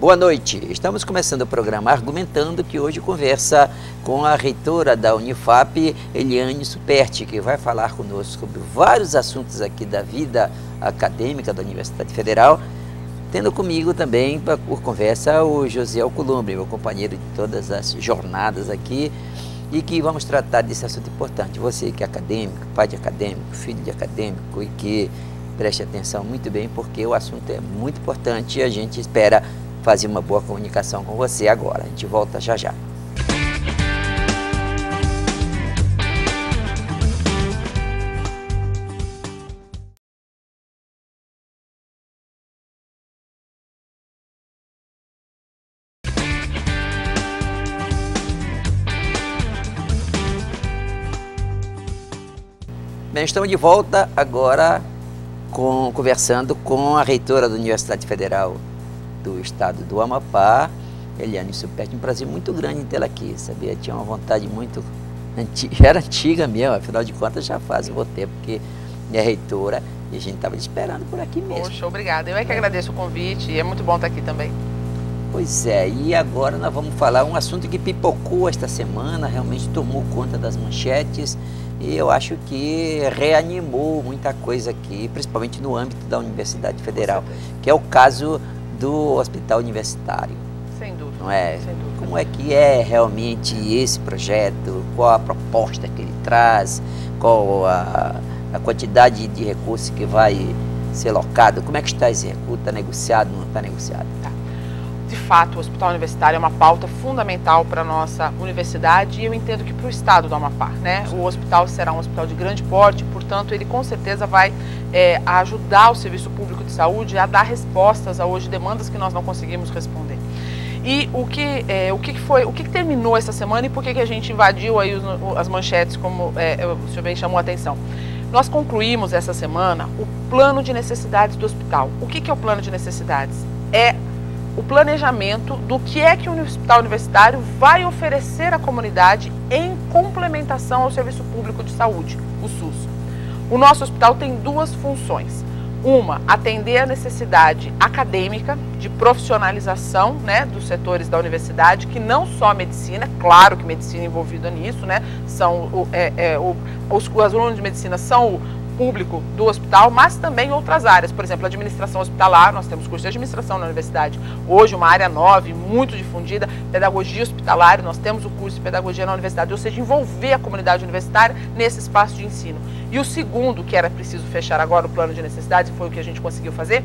Boa noite, estamos começando o programa Argumentando, que hoje conversa com a reitora da Unifap, Eliane Superti, que vai falar conosco sobre vários assuntos aqui da vida acadêmica da Universidade Federal, tendo comigo também, por conversa, o José Alcolumbre, meu companheiro de todas as jornadas aqui, e que vamos tratar desse assunto importante. Você que é acadêmico, pai de acadêmico, filho de acadêmico, e que preste atenção muito bem, porque o assunto é muito importante e a gente espera fazer uma boa comunicação com você agora. A gente volta já já. Bem, estamos de volta agora conversando com a reitora da Universidade Federal do Estado do Amapá, Eliane Superti. Um prazer muito grande tê-la aqui, sabia? Tinha uma vontade muito antiga, era antiga mesmo, afinal de contas já faz um bom tempo que é reitora e a gente estava esperando por aqui mesmo. Poxa, obrigada. Eu é que agradeço o convite e é muito bom estar aqui também. Pois é, e agora nós vamos falar um assunto que pipocou esta semana, realmente tomou conta das manchetes e eu acho que reanimou muita coisa aqui, principalmente no âmbito da Universidade Federal, que é o caso do Hospital Universitário. Sem dúvida. Não é? Sem dúvida. Como é que é realmente esse projeto? Qual a proposta que ele traz? Qual a quantidade de recursos que vai ser locado? Como é que está esse recurso? Está negociado? Não está negociado? Tá. De fato, o Hospital Universitário é uma pauta fundamental para a nossa universidade e eu entendo que para o estado do Amapá, né? O hospital será um hospital de grande porte, portanto, ele com certeza vai ajudar o Serviço Público de Saúde a dar respostas a hoje demandas que nós não conseguimos responder. E o que terminou essa semana e por que a gente invadiu aí as manchetes, como o senhor bem chamou a atenção? Nós concluímos essa semana o plano de necessidades do hospital. O que é o plano de necessidades? É o planejamento do que é que o Hospital Universitário vai oferecer à comunidade em complementação ao Serviço Público de Saúde, o SUS. O nosso hospital tem duas funções. Uma, atender a necessidade acadêmica de profissionalização, né, dos setores da universidade, que não só medicina, é claro que medicina é envolvida nisso, né, os alunos de medicina são o público do hospital, mas também outras áreas, por exemplo, administração hospitalar, nós temos curso de administração na universidade, hoje uma área nova e muito difundida, pedagogia hospitalar, nós temos o curso de pedagogia na universidade, ou seja, envolver a comunidade universitária nesse espaço de ensino. E o segundo, que era preciso fechar agora o plano de necessidades, foi o que a gente conseguiu fazer,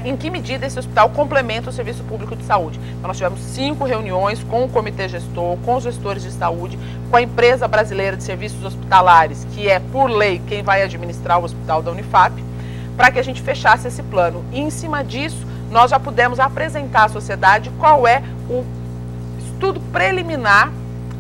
em que medida esse hospital complementa o Serviço Público de Saúde. Então, nós tivemos 5 reuniões com o comitê gestor, com os gestores de saúde, com a empresa brasileira de serviços hospitalares, que é, por lei, quem vai administrar o hospital da Unifap, para que a gente fechasse esse plano. E, em cima disso, nós já pudemos apresentar à sociedade qual é o estudo preliminar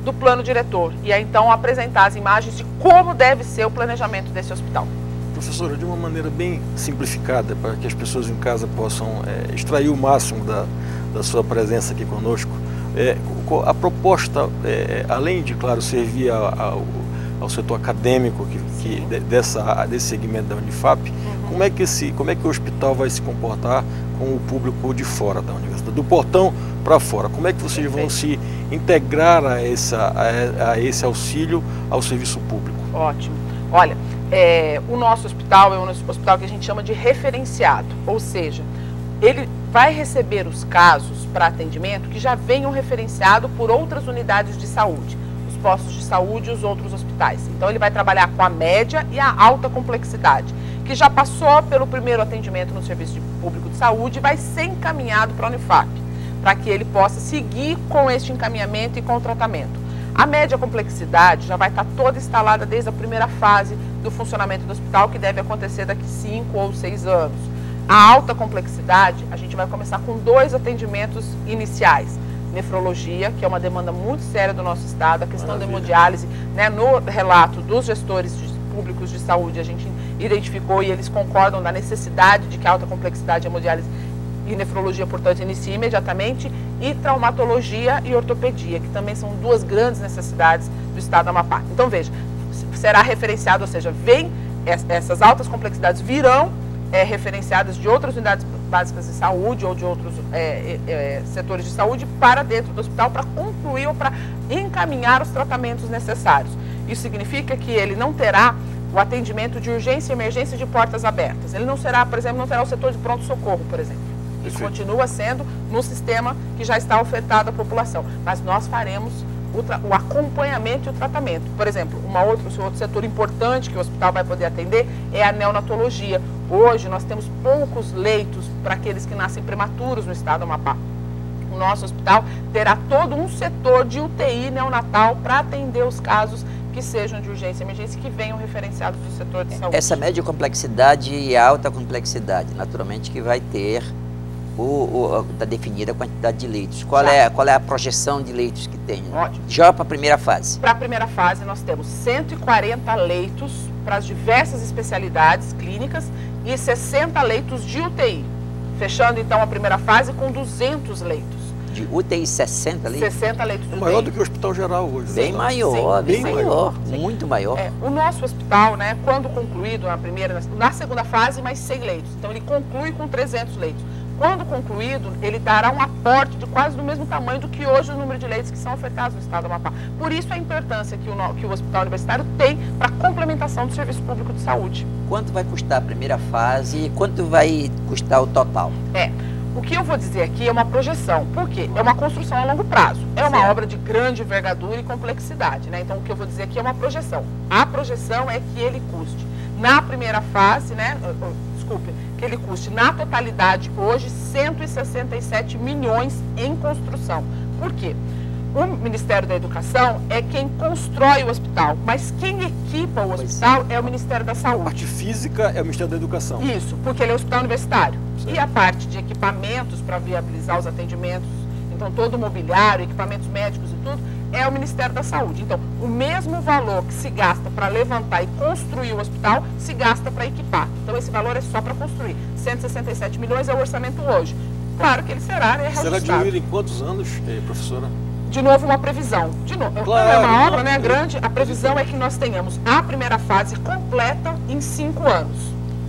do plano diretor. E aí, então, apresentar as imagens de como deve ser o planejamento desse hospital. Professora, de uma maneira bem simplificada, para que as pessoas em casa possam extrair o máximo da sua presença aqui conosco, a proposta, além de, claro, servir ao setor acadêmico desse segmento da Unifap, como é que o hospital vai se comportar com o público de fora da universidade, do portão para fora? Como é que vocês vão se integrar a esse auxílio ao serviço público? Ótimo. Olha, o nosso hospital é um hospital que a gente chama de referenciado, ou seja, ele vai receber os casos para atendimento que já venham referenciados por outras unidades de saúde, os postos de saúde e os outros hospitais. Então ele vai trabalhar com a média e a alta complexidade, que já passou pelo primeiro atendimento no Serviço Público de Saúde e vai ser encaminhado para a Unifap, para que ele possa seguir com este encaminhamento e com o tratamento. A média complexidade já vai estar toda instalada desde a primeira fase do funcionamento do hospital, que deve acontecer daqui 5 ou 6 anos. A alta complexidade, a gente vai começar com 2 atendimentos iniciais. Nefrologia, que é uma demanda muito séria do nosso estado, a questão da hemodiálise, né, no relato dos gestores públicos de saúde, a gente identificou e eles concordam da necessidade de que a alta complexidade, hemodiálise e nefrologia, portanto, inicie imediatamente, e traumatologia e ortopedia, que também são 2 grandes necessidades do estado do Amapá. Então, veja, será referenciado, ou seja, essas altas complexidades virão referenciadas de outras unidades básicas de saúde ou de outros setores de saúde para dentro do hospital para concluir ou para encaminhar os tratamentos necessários. Isso significa que ele não terá o atendimento de urgência e emergência de portas abertas. Ele não será, por exemplo, não terá o setor de pronto-socorro, por exemplo. Isso continua sendo no sistema que já está ofertado à população. Mas nós faremos o acompanhamento e o tratamento. Por exemplo, outro setor importante que o hospital vai poder atender é a neonatologia. Hoje nós temos poucos leitos para aqueles que nascem prematuros no estado do Amapá. O nosso hospital terá todo um setor de UTI neonatal para atender os casos que sejam de urgência e emergência que venham referenciados do setor de saúde. Essa média complexidade e alta complexidade, naturalmente que vai ter está definida a quantidade de leitos. Qual é a projeção de leitos que tem? Ótimo. Já para a primeira fase? Para a primeira fase nós temos 140 leitos para as diversas especialidades clínicas e 60 leitos de UTI. Fechando então a primeira fase com 200 leitos. De UTI 60 leitos? 60 leitos de UTI. Maior do que o Hospital Geral hoje. Bem maior, sim, bem sim. maior, Sim. muito maior. O nosso hospital, né, quando concluído na segunda fase, mais 100 leitos. Então ele conclui com 300 leitos. Quando concluído, ele dará um aporte de quase do mesmo tamanho do que hoje o número de leitos que são ofertados no estado do Amapá. Por isso a importância que o Hospital Universitário tem para a complementação do serviço público de saúde. Quanto vai custar a primeira fase e quanto vai custar o total? O que eu vou dizer aqui é uma projeção, porque é uma construção a longo prazo, é uma obra de grande envergadura e complexidade, né? Então o que eu vou dizer aqui é uma projeção. A projeção é que ele custe na primeira fase, né? Que ele custe na totalidade hoje 167 milhões em construção. Por quê? O Ministério da Educação é quem constrói o hospital, mas quem equipa o hospital é o Ministério da Saúde. A parte física é o Ministério da Educação. Isso, porque ele é um hospital universitário. Certo. E a parte de equipamentos para viabilizar os atendimentos, então todo o mobiliário, equipamentos médicos e tudo, é o Ministério da Saúde. Então, o mesmo valor que se gasta para levantar e construir o hospital, se gasta para equipar. Então, esse valor é só para construir. 167 milhões é o orçamento hoje. Claro que ele será reajustado. Será diluído em quantos anos, professora? De novo, uma previsão. De novo, claro, é uma obra, né, grande. A previsão é que nós tenhamos a primeira fase completa em 5 anos.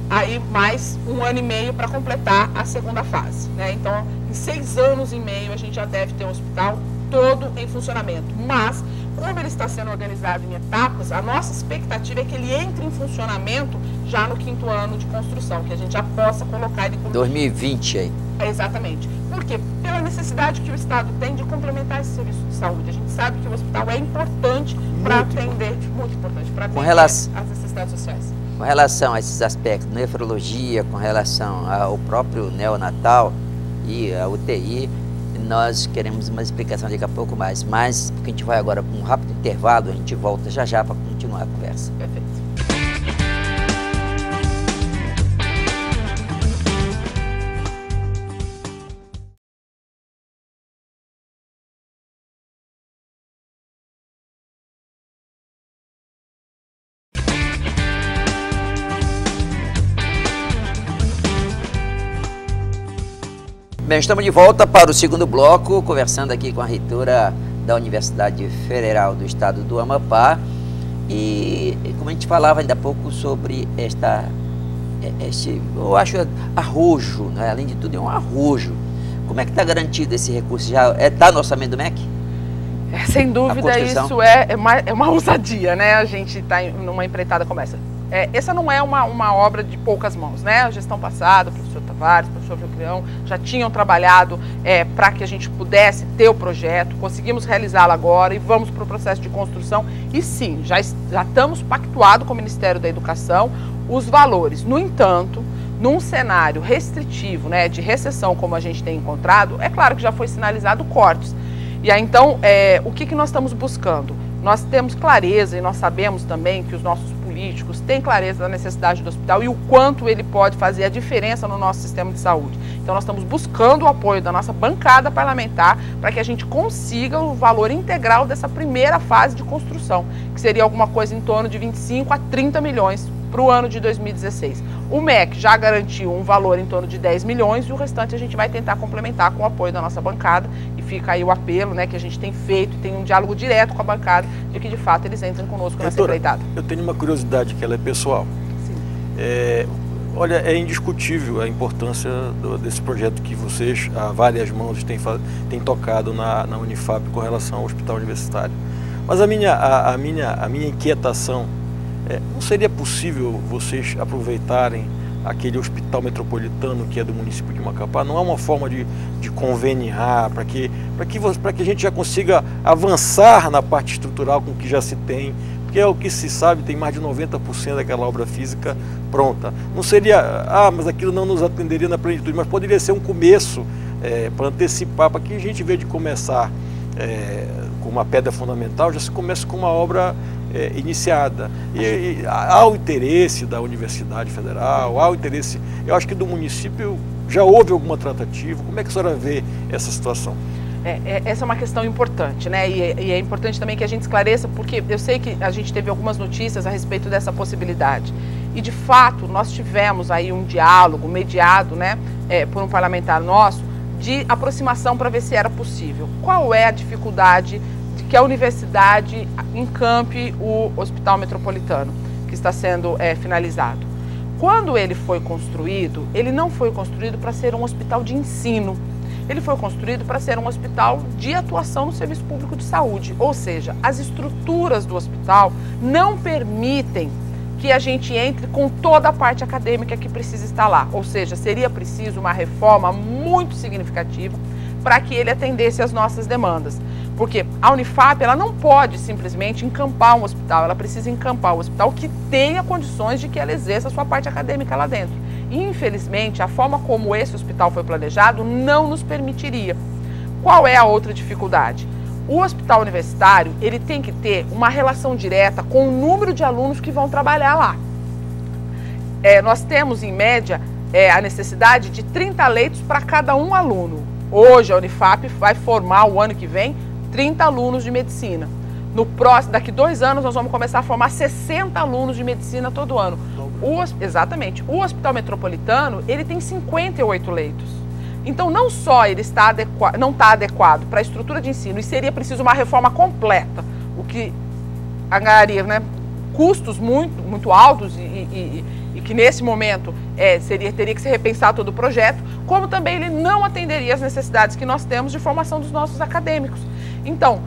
Aí, mais 1 ano e meio para completar a segunda fase, né? Então, em 6 anos e meio, a gente já deve ter um hospital todo em funcionamento. Mas, como ele está sendo organizado em etapas, a nossa expectativa é que ele entre em funcionamento já no 5º ano de construção, que a gente já possa colocar ele como... 2020 aí. Exatamente. Por quê? Pela necessidade que o Estado tem de complementar esse serviço de saúde. A gente sabe que o hospital é importante para atender, muito importante, para atender as necessidades sociais. Com relação a esses aspectos, nefrologia, com relação ao próprio neonatal e a UTI, nós queremos uma explicação daqui a pouco mais. Mas, porque a gente vai agora para um rápido intervalo, a gente volta já para continuar a conversa. Perfeito. Bem, estamos de volta para o segundo bloco, conversando aqui com a reitora da Universidade Federal do Estado do Amapá. E como a gente falava ainda há pouco sobre eu acho, arrojo, né? Além de tudo é um arrojo. Como é que está garantido esse recurso? Já está no orçamento do MEC? Sem dúvida, isso é uma ousadia, né? A gente está numa empreitada como essa. Essa não é uma obra de poucas mãos, né? A gestão passada, o professor Tavares, o professor Vilcrião, já tinham trabalhado para que a gente pudesse ter o projeto, conseguimos realizá-lo agora e vamos para o processo de construção. E sim, já estamos pactuados com o Ministério da Educação os valores. No entanto, num cenário restritivo, né, de recessão como a gente tem encontrado, é claro que já foi sinalizado cortes. E aí, então, o que nós estamos buscando? Nós temos clareza e nós sabemos também que os nossos políticos têm clareza da necessidade do hospital e o quanto ele pode fazer a diferença no nosso sistema de saúde. Então nós estamos buscando o apoio da nossa bancada parlamentar para que a gente consiga o valor integral dessa primeira fase de construção, que seria alguma coisa em torno de 25 a 30 milhões para o ano de 2016. O MEC já garantiu um valor em torno de 10 milhões e o restante a gente vai tentar complementar com o apoio da nossa bancada. E fica aí o apelo, né, que a gente tem feito, tem um diálogo direto com a bancada, de que de fato eles entrem conosco nessa empreitada. Eu tenho uma curiosidade que ela é pessoal. Sim. Olha, é indiscutível a importância desse projeto que vocês, a várias mãos, têm tocado na Unifap com relação ao hospital universitário. Mas a minha inquietação não seria possível vocês aproveitarem aquele hospital metropolitano que é do município de Macapá? Não há uma forma de conveniar para que a gente já consiga avançar na parte estrutural com o que já se tem? Porque é o que se sabe, tem mais de 90% daquela obra física pronta. Não seria, mas aquilo não nos atenderia na plenitude, mas poderia ser um começo para antecipar, para que a gente, em vez de começar com uma pedra fundamental, já se comece com uma obra iniciada. E há o interesse da Universidade Federal, há o interesse, eu acho que do município já houve alguma tratativa. Como é que a senhora vê essa situação? Essa é uma questão importante, né? E é importante também que a gente esclareça, porque eu sei que a gente teve algumas notícias a respeito dessa possibilidade. E, de fato, nós tivemos aí um diálogo mediado, né, por um parlamentar nosso, de aproximação para ver se era possível. Qual é a dificuldade de que a universidade encampe o Hospital Metropolitano, que está sendo finalizado? Quando ele foi construído, ele não foi construído para ser um hospital de ensino. Ele foi construído para ser um hospital de atuação no serviço público de saúde. Ou seja, as estruturas do hospital não permitem que a gente entre com toda a parte acadêmica que precisa estar lá. Ou seja, seria preciso uma reforma muito significativa para que ele atendesse às nossas demandas. Porque a Unifap, ela não pode simplesmente encampar um hospital, ela precisa encampar um hospital que tenha condições de que ela exerça a sua parte acadêmica lá dentro. Infelizmente, a forma como esse hospital foi planejado não nos permitiria. Qual é a outra dificuldade? O hospital universitário, ele tem que ter uma relação direta com o número de alunos que vão trabalhar lá. Nós temos, em média, a necessidade de 30 leitos para cada um aluno. Hoje, a Unifap vai formar, o ano que vem, 30 alunos de medicina. Daqui 2 anos, nós vamos começar a formar 60 alunos de medicina todo ano. Exatamente. O Hospital Metropolitano, ele tem 58 leitos. Então, não só ele não está adequado para a estrutura de ensino, e seria preciso uma reforma completa, o que angariaria, né, custos muito altos e que nesse momento teria que se repensar todo o projeto, como também ele não atenderia às necessidades que nós temos de formação dos nossos acadêmicos. Então,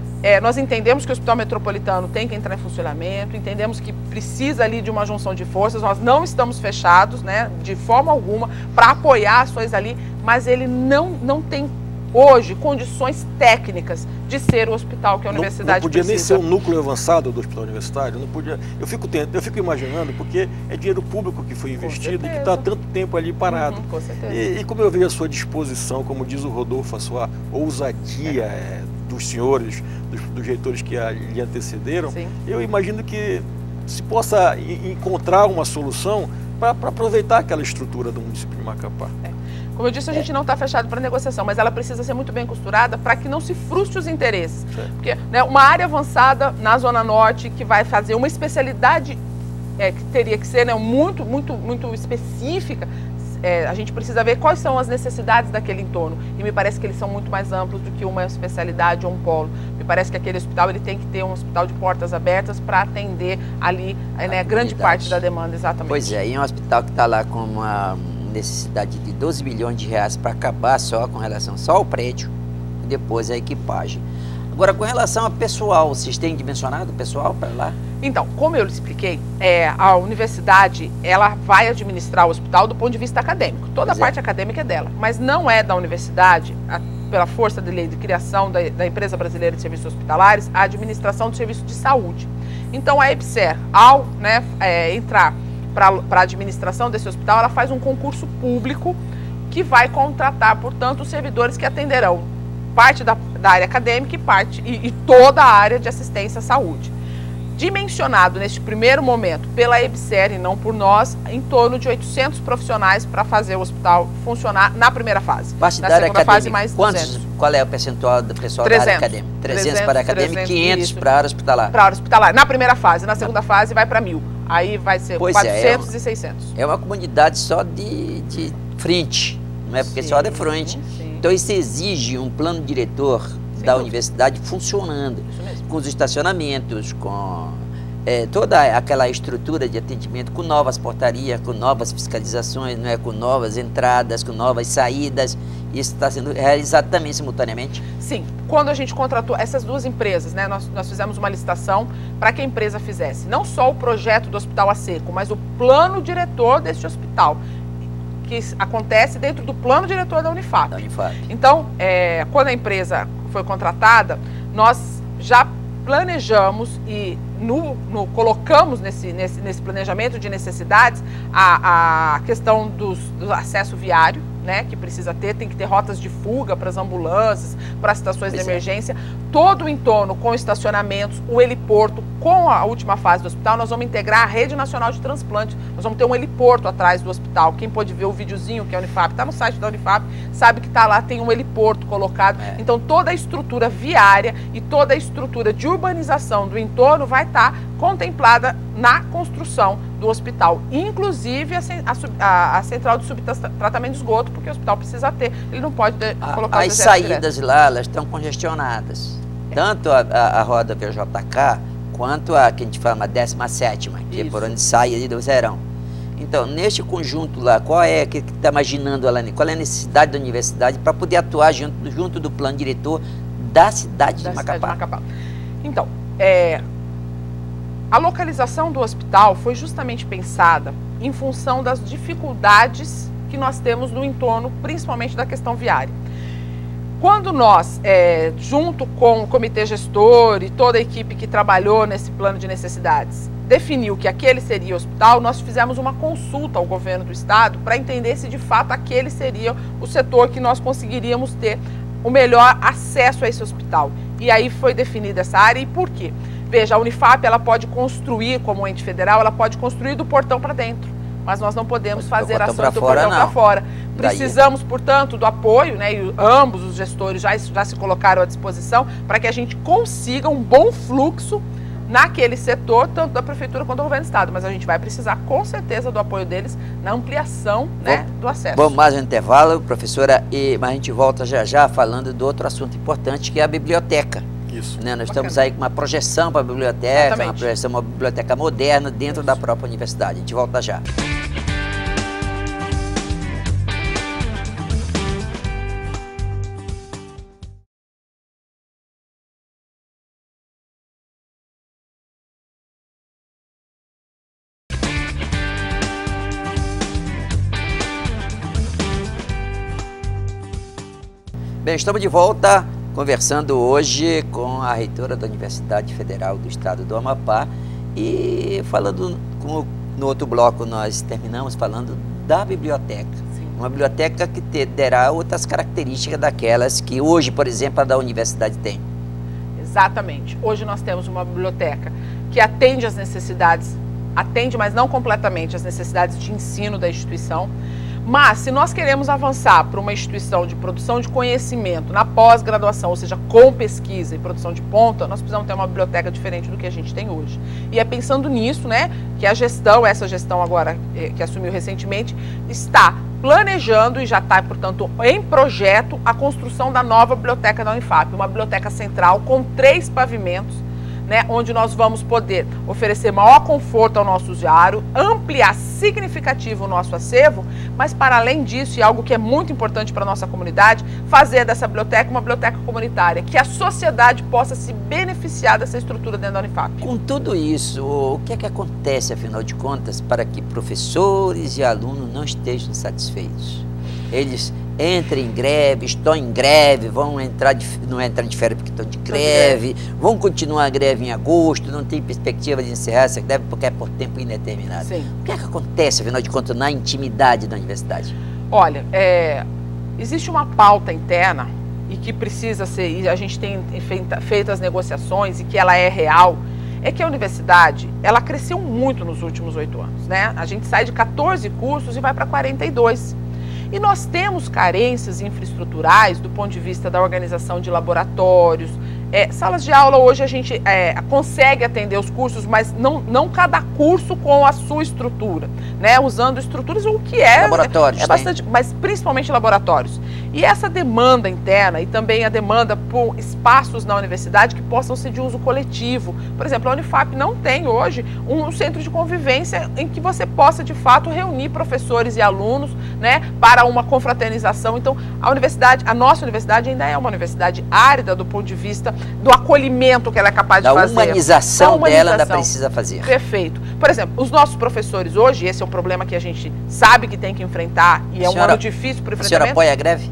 nós entendemos que o Hospital Metropolitano tem que entrar em funcionamento, entendemos que precisa ali de uma junção de forças, nós não estamos fechados, né, de forma alguma, para apoiar ações ali, mas ele não tem hoje condições técnicas de ser o hospital que a universidade não podia precisa. Nem ser um núcleo avançado do hospital universitário, não podia. Eu fico imaginando, porque é dinheiro público que foi investido e que está há tanto tempo ali parado. Com certeza. E como eu vejo a sua disposição, como diz o Rodolfo, a sua ousadia dos senhores, dos reitores que lhe antecederam, sim, eu imagino que se possa encontrar uma solução para aproveitar aquela estrutura do município de Macapá. Como eu disse, a gente não está fechado para negociação, mas ela precisa ser muito bem costurada para que não se frustre os interesses. Porque, né, uma área avançada na Zona Norte que vai fazer uma especialidade que teria que ser, né, muito específica, a gente precisa ver quais são as necessidades daquele entorno. E me parece que eles são muito mais amplos do que uma especialidade ou um polo. Me parece que aquele hospital ele tem que ter um hospital de portas abertas para atender ali, né, grande parte da demanda, exatamente. Pois é, e um hospital que está lá com uma necessidade de 12 milhões de reais para acabar só com relação só ao prédio e depois a equipagem. Agora, com relação ao pessoal, vocês têm dimensionado o pessoal para lá? Então, como eu lhe expliquei, a universidade ela vai administrar o hospital do ponto de vista acadêmico. Toda a parte acadêmica é dela, mas não é da universidade, pela força de lei de criação da Empresa Brasileira de Serviços Hospitalares, a administração do serviço de saúde. Então, a EBSER, ao entrar para a administração desse hospital, ela faz um concurso público que vai contratar, portanto, os servidores que atenderão parte da área acadêmica e toda a área de assistência à saúde. Dimensionado neste primeiro momento pela EBSER e não por nós, em torno de 800 profissionais para fazer o hospital funcionar na primeira fase. Parte na da área segunda fase, acadêmica, mais 200. Qual é o percentual do pessoal 300, da área acadêmica? 300 para a acadêmica e 500 para a área hospitalar. Para a área hospitalar, na primeira fase. Na segunda fase vai para 1.000. Aí vai ser 400 e 600. É uma comunidade só de frente, não é? Porque só de frente. Sim. Então isso exige um plano diretor da universidade funcionando, com os estacionamentos, com toda aquela estrutura de atendimento com novas portarias, com novas fiscalizações, não é? Com novas entradas, com novas saídas. Isso está sendo realizado também simultaneamente? Sim. Quando a gente contratou essas duas empresas, né, nós fizemos uma licitação para que a empresa fizesse não só o projeto do Hospital A Seco, mas o plano diretor deste hospital, que acontece dentro do plano diretor da Unifap. Então, quando a empresa foi contratada, nós já planejamos e colocamos nesse planejamento de necessidades a questão do acesso viário, né, que precisa ter, tem que ter rotas de fuga para as ambulâncias, para as estações de emergência, todo o entorno com estacionamentos, o heliporto, com a última fase do hospital, nós vamos integrar a Rede Nacional de Transplante, nós vamos ter um heliporto atrás do hospital. Quem pode ver o videozinho que é a Unifap, está no site da Unifap, sabe que está lá, tem um heliporto colocado, então toda a estrutura viária e toda a estrutura de urbanização do entorno vai estar contemplada na construção do hospital, inclusive a central de subtratamento de esgoto, porque o hospital precisa ter, ele não pode colocar as saídas lá, elas estão congestionadas, tanto a roda VJK quanto a que a gente fala a 17ª, que é por onde sai ali do Zerão. Então, neste conjunto lá, qual é que está imaginando, Alane, qual é a necessidade da universidade para poder atuar junto do plano diretor da cidade de Macapá? Então, a localização do hospital foi justamente pensada em função das dificuldades que nós temos no entorno, principalmente da questão viária. Quando nós, junto com o comitê gestor e toda a equipe que trabalhou nesse plano de necessidades, definiu que aquele seria o hospital, nós fizemos uma consulta ao governo do estado para entender se de fato aquele seria o setor que nós conseguiríamos ter o melhor acesso a esse hospital. E aí foi definida essa área. E por quê? Veja, a Unifap, ela pode construir, como ente federal, ela pode construir do portão para dentro, mas nós não podemos fazer ações do portão para fora. Precisamos, portanto, do apoio, né, e ambos os gestores já se colocaram à disposição para que a gente consiga um bom fluxo naquele setor, tanto da Prefeitura quanto do Governo do Estado, mas a gente vai precisar, com certeza, do apoio deles na ampliação, né, do acesso. Vamos mais um intervalo, professora, mas a gente volta já falando do outro assunto importante, que é a biblioteca. Isso. Né? Nós estamos aí com uma projeção para a biblioteca, uma biblioteca moderna dentro da própria universidade. A gente volta já. Bem, estamos de volta conversando hoje com a reitora da Universidade Federal do Estado do Amapá e falando, como no outro bloco nós terminamos falando da biblioteca. Sim. Uma biblioteca que terá outras características daquelas que hoje, por exemplo, a da universidade tem. Exatamente. Hoje nós temos uma biblioteca que atende às necessidades, mas não completamente, às necessidades de ensino da instituição. Mas, se nós queremos avançar para uma instituição de produção de conhecimento na pós-graduação, ou seja, com pesquisa e produção de ponta, nós precisamos ter uma biblioteca diferente do que a gente tem hoje. E é pensando nisso, né, que essa gestão agora, que assumiu recentemente, está planejando e já está, portanto, em projeto a construção da nova biblioteca da Unifap, uma biblioteca central com 3 pavimentos, né, onde nós vamos poder oferecer maior conforto ao nosso usuário, ampliar significativo o nosso acervo, mas para além disso, e algo que é muito importante para a nossa comunidade, fazer dessa biblioteca uma biblioteca comunitária, que a sociedade possa se beneficiar dessa estrutura dentro da Unifap. Com tudo isso, o que é que acontece, afinal de contas, para que professores e alunos não estejam satisfeitos? Eles entram em greve, estão em greve, não entram de férias porque estão de greve, vão continuar a greve em agosto, não tem perspectiva de encerrar essa greve porque é por tempo indeterminado. Sim. O que é que acontece, afinal de contas, na intimidade da universidade? Olha, existe uma pauta interna e que precisa ser, e a gente tem feito as negociações e que ela é real, é que a universidade, ela cresceu muito nos últimos 8 anos, né? A gente sai de 14 cursos e vai para 42. E nós temos carências infraestruturais do ponto de vista da organização de laboratórios, Salas de aula hoje a gente consegue atender os cursos, mas não cada curso com a sua estrutura, né? Usando estruturas, o que laboratórios, bastante, mas principalmente laboratórios. E essa demanda interna e também a demanda por espaços na universidade que possam ser de uso coletivo. Por exemplo, a Unifap não tem hoje um centro de convivência em que você possa, de fato, reunir professores e alunos, né, para uma confraternização. Então, a nossa universidade ainda é uma universidade árida do ponto de vista do acolhimento que ela é capaz de fazer. Da humanização dela ainda precisa fazer. Perfeito. Por exemplo, os nossos professores hoje, esse é um problema que a gente sabe que tem que enfrentar e é um ano difícil para o enfrentamento. A senhora apoia a greve?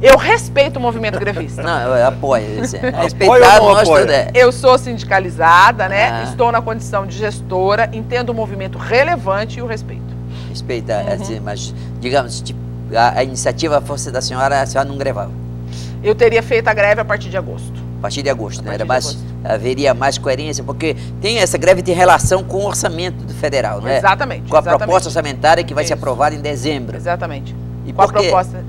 Eu respeito o movimento grevista. Não, eu apoio. Respeitar nós tudo é. Eu sou sindicalizada, né? Estou na condição de gestora, entendo o movimento relevante e o respeito. Respeita, assim, mas, digamos, tipo, a iniciativa fosse da senhora, a senhora não grevava? Eu teria feito a greve a partir de agosto. A partir de agosto, né? Haveria mais coerência, porque essa greve tem relação com o orçamento do federal, não é? Exatamente. Com a proposta orçamentária que vai ser aprovada em dezembro. Exatamente. E com a proposta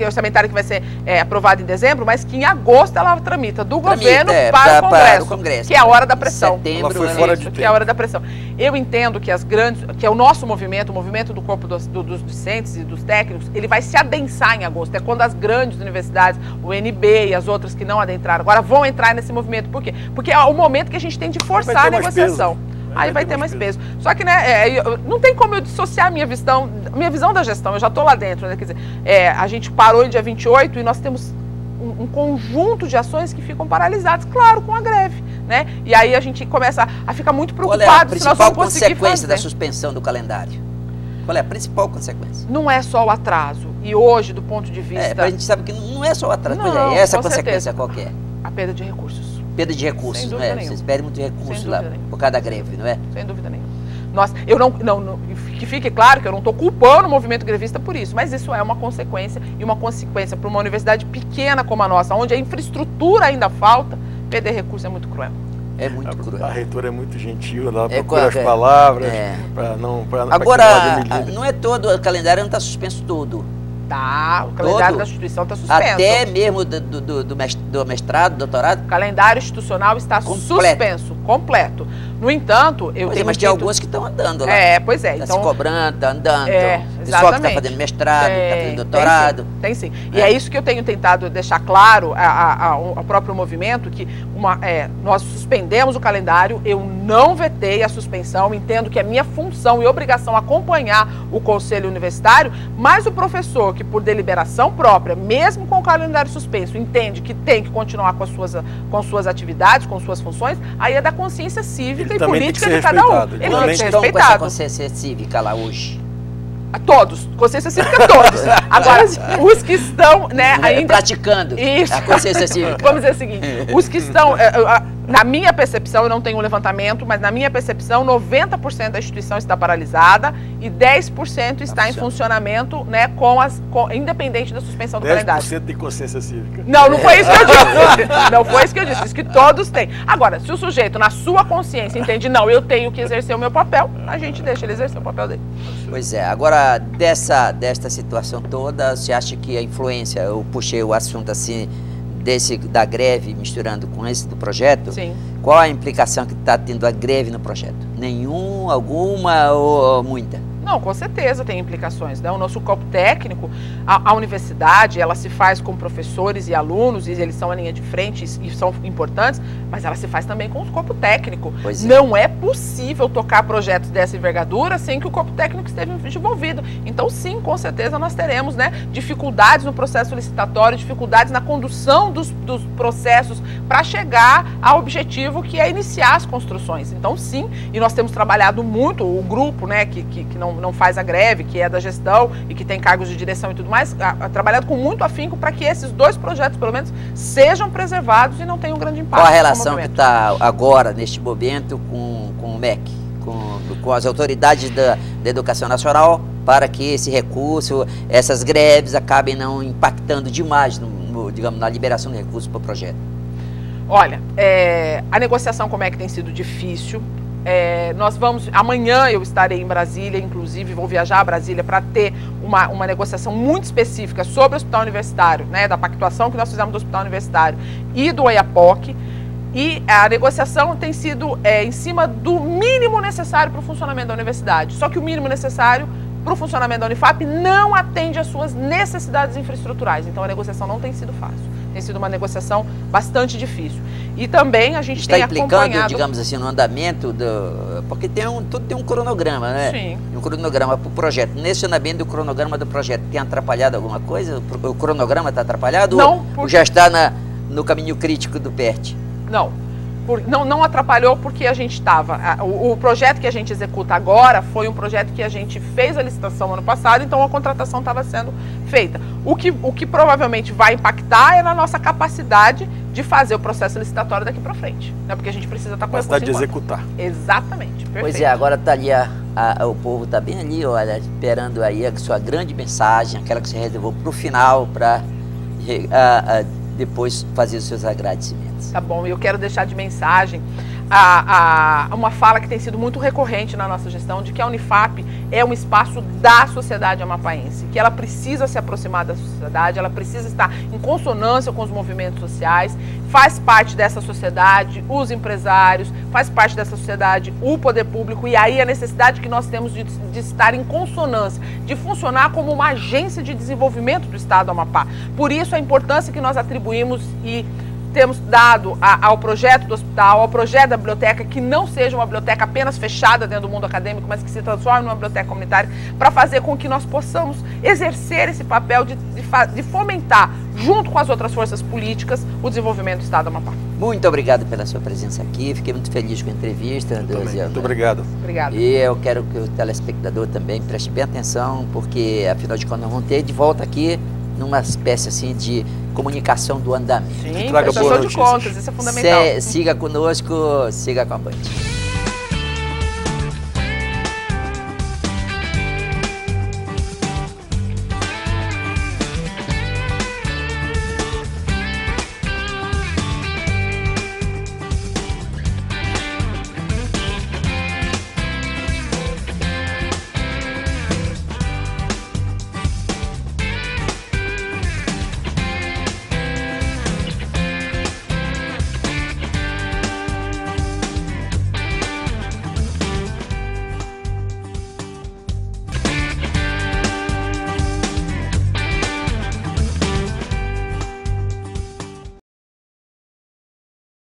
orçamentária que vai ser aprovada em dezembro, mas que em agosto ela tramita do governo para o Congresso, que é a hora da pressão. Ela foi fora de tempo. Que é a hora da pressão. Eu entendo que que é o nosso movimento, o movimento do corpo dos docentes e dos técnicos, ele vai se adensar em agosto. É quando as grandes universidades, o NB e as outras que não adentraram, agora vão entrar nesse movimento. Por quê? Porque é o momento que a gente tem de forçar a negociação. Aí vai ter mais peso. Só que, né, não tem como eu dissociar a minha visão da gestão, eu já estou lá dentro, né? Quer dizer, a gente parou em dia 28 e nós temos um conjunto de ações que ficam paralisadas, claro, com a greve, né? E aí a gente começa a ficar muito preocupado. Qual é a principal consequência da suspensão do calendário? Qual é a principal consequência? Não é só o atraso. E hoje, do ponto de vista... a gente sabe que não é só o atraso, mas essa consequência qual que é? A perda de recursos. Perda de recursos, não é? Vocês perdem muito recurso lá por causa da greve, não é? Sem dúvida nenhuma. Que fique claro que eu não estou culpando o movimento grevista por isso, mas isso é uma consequência, e uma consequência para uma universidade pequena como a nossa, onde a infraestrutura ainda falta, perder recurso é muito cruel. É muito cruel. A reitora é muito gentil, ela procura as palavras para não... Agora, não é todo, o calendário não está suspenso todo. Tá, o calendário da instituição está suspenso. Até mesmo do mestrado, doutorado? O calendário institucional está suspenso, completo. No entanto, mas tem alguns que estão andando lá. Pois é. Está se cobrando, está andando. Exatamente. Pessoal que está fazendo mestrado, está fazendo doutorado. Tem sim. E é isso que eu tenho tentado deixar claro ao próprio movimento, que nós suspendemos o calendário, eu não vetei a suspensão, entendo que é minha função e obrigação acompanhar o conselho universitário, mas o professor que por deliberação própria, mesmo com o calendário suspenso, entende que tem que continuar com suas atividades, com suas funções, aí é da consciência cívica e política de cada um. Ele tem que ser respeitado. Com essa consciência cívica lá hoje? Todos, consciência cívica todos. Agora, os que estão, né, ainda... praticando a consciência cívica. Vamos dizer o seguinte, os que estão... Na minha percepção, eu não tenho um levantamento, mas na minha percepção, 90% da instituição está paralisada e 10% está em funcionamento, né, independente da suspensão do calendário. 10% de consciência cívica. Não foi isso que eu disse. Não foi isso que eu disse. Disse que todos têm. Agora, se o sujeito, na sua consciência, entende, não, eu tenho que exercer o meu papel, a gente deixa ele exercer o papel dele. Pois é. Agora, desta situação toda, você acha que a influência, eu puxei o assunto assim, da greve misturando com esse do projeto? Sim. Qual a implicação que está tendo a greve no projeto? Nenhuma, alguma ou muita? Não, com certeza tem implicações, né? O nosso corpo técnico, a universidade, ela se faz com professores e alunos, e eles são a linha de frente e são importantes, mas ela se faz também com o corpo técnico. Não é possível tocar projetos dessa envergadura sem que o corpo técnico esteja envolvido. Então, sim, com certeza nós teremos, né, dificuldades no processo licitatório, dificuldades na condução dos processos para chegar ao objetivo que é iniciar as construções. Então, sim, e nós temos trabalhado muito, o grupo, né, que não faz a greve, que é da gestão e que tem cargos de direção e tudo mais, trabalhado com muito afinco para que esses dois projetos, pelo menos, sejam preservados e não tenham grande impacto. Qual a relação que está agora, neste momento, com o MEC, com as autoridades da Educação Nacional, para que esse recurso, essas greves acabem não impactando demais, digamos, na liberação de recursos para o projeto? Olha, a negociação com o MEC tem sido difícil, Amanhã eu estarei em Brasília, inclusive vou viajar a Brasília para ter uma negociação muito específica sobre o Hospital Universitário, né, da pactuação que nós fizemos do Hospital Universitário e do Oiapoque. E a negociação tem sido em cima do mínimo necessário para o funcionamento da universidade. Só que o mínimo necessário para o funcionamento da Unifap não atende às suas necessidades infraestruturais. Então a negociação não tem sido fácil. Tem sido uma negociação bastante difícil. E também a gente tem acompanhado... Está implicando, digamos assim, no andamento do... Porque tudo tem um cronograma, né? Sim. Um cronograma para o projeto. Nesse andamento do cronograma do projeto, tem atrapalhado alguma coisa? O cronograma está atrapalhado? Não. Ou já está no caminho crítico do PERT? Não atrapalhou porque a gente estava... O projeto que a gente executa agora foi um projeto que a gente fez a licitação no ano passado, então a contratação estava sendo feita. O que provavelmente vai impactar é na nossa capacidade de fazer o processo licitatório daqui para frente, né? Porque a gente precisa estar com a capacidade de executar. Exatamente, perfeito. Pois é, agora está ali, o povo está bem ali, olha, esperando aí a sua grande mensagem, aquela que você reservou para o final, para depois fazer os seus agradecimentos. Tá bom, eu quero deixar de mensagem uma fala que tem sido muito recorrente na nossa gestão, de que a Unifap é um espaço da sociedade amapaense, que ela precisa se aproximar da sociedade, ela precisa estar em consonância com os movimentos sociais, faz parte dessa sociedade os empresários, faz parte dessa sociedade o poder público, e aí a necessidade que nós temos de estar em consonância, de funcionar como uma agência de desenvolvimento do Estado do Amapá. Por isso a importância que nós atribuímos e temos dado ao projeto do hospital, ao projeto da biblioteca, que não seja uma biblioteca apenas fechada dentro do mundo acadêmico, mas que se transforme numa biblioteca comunitária, para fazer com que nós possamos exercer esse papel de fomentar, junto com as outras forças políticas, o desenvolvimento do Estado do Amapá. Muito obrigado pela sua presença aqui, fiquei muito feliz com a entrevista. Muito obrigado. Obrigado. E eu quero que o telespectador também preste bem atenção, porque afinal de contas nós vamos ter de volta aqui numa espécie assim de comunicação do andamento. Sim, prestação de contas, isso é fundamental. Siga conosco, siga com a Band.